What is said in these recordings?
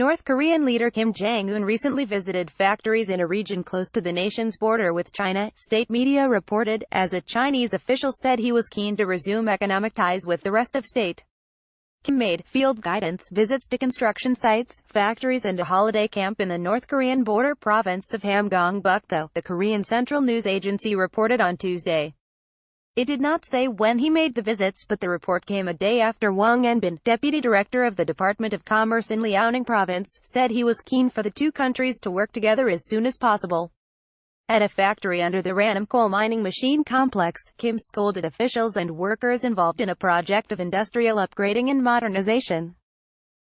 North Korean leader Kim Jong-un recently visited factories in a region close to the nation's border with China, state media reported, as a Chinese official said he was keen to resume economic ties with the rest of state. Kim made field guidance visits to construction sites, factories and a holiday camp in the North Korean border province of Hamgyong-bukdo, the Korean Central News Agency reported on Tuesday. It did not say when he made the visits, but the report came a day after Wang Enbin, deputy director of the Department of Commerce in Liaoning province, said he was keen for the two countries to work together as soon as possible. At a factory under the Ranam coal mining machine complex, Kim scolded officials and workers involved in a project of industrial upgrading and modernization.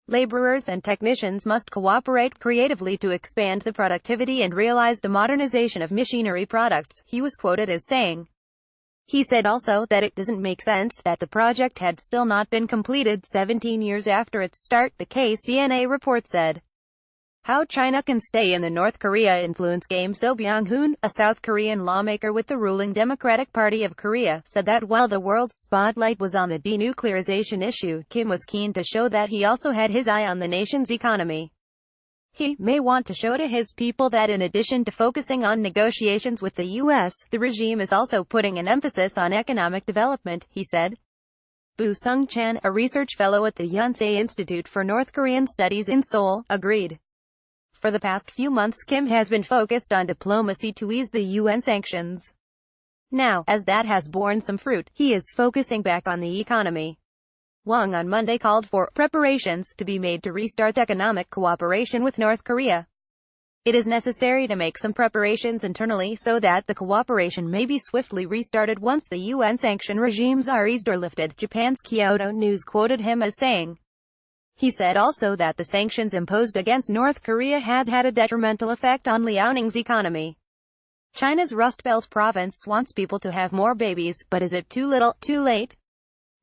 Laborers and technicians must cooperate creatively to expand the productivity and realize the modernization of machinery products, he was quoted as saying. He said also that it doesn't make sense that the project had still not been completed 17 years after its start, the KCNA report said. How China can stay in the North Korea influence game. So Byung-hoon, a South Korean lawmaker with the ruling Democratic Party of Korea, said that while the world's spotlight was on the denuclearization issue, Kim was keen to show that he also had his eye on the nation's economy. He may want to show to his people that in addition to focusing on negotiations with the U.S., the regime is also putting an emphasis on economic development, he said. Boo Sung-chan, a research fellow at the Yonsei Institute for North Korean Studies in Seoul, agreed. For the past few months Kim has been focused on diplomacy to ease the UN sanctions. Now, as that has borne some fruit, he is focusing back on the economy. Wang on Monday called for preparations to be made to restart economic cooperation with North Korea. It is necessary to make some preparations internally so that the cooperation may be swiftly restarted once the UN sanction regimes are eased or lifted, Japan's Kyodo News quoted him as saying. He said also that the sanctions imposed against North Korea had a detrimental effect on Liaoning's economy. China's Rust Belt province wants people to have more babies, but is it too little, too late?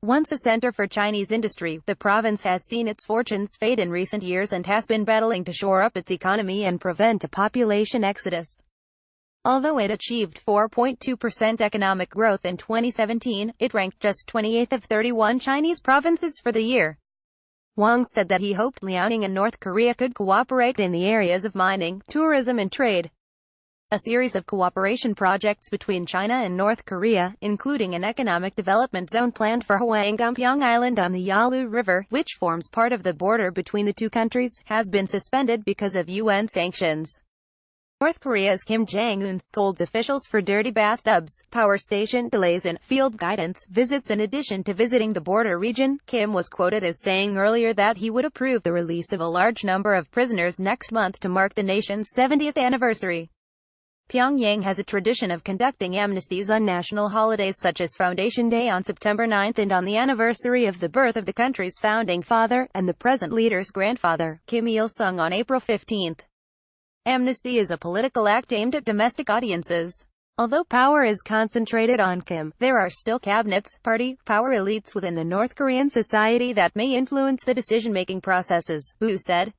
Once a center for Chinese industry, the province has seen its fortunes fade in recent years and has been battling to shore up its economy and prevent a population exodus. Although it achieved 4.2% economic growth in 2017, it ranked just 28th of 31 Chinese provinces for the year. Wang said that he hoped Liaoning and North Korea could cooperate in the areas of mining, tourism and trade. A series of cooperation projects between China and North Korea, including an economic development zone planned for Hwanggumpyeong Island on the Yalu River, which forms part of the border between the two countries, has been suspended because of UN sanctions. North Korea's Kim Jong-un scolds officials for dirty bathtubs, power station delays and field guidance visits. In addition to visiting the border region, Kim was quoted as saying earlier that he would approve the release of a large number of prisoners next month to mark the nation's 70th anniversary. Pyongyang has a tradition of conducting amnesties on national holidays such as Foundation Day on September 9 and on the anniversary of the birth of the country's founding father, and the present leader's grandfather, Kim Il-sung, on April 15. Amnesty is a political act aimed at domestic audiences. Although power is concentrated on Kim, there are still cabinets, party, power elites within the North Korean society that may influence the decision-making processes, Wu said.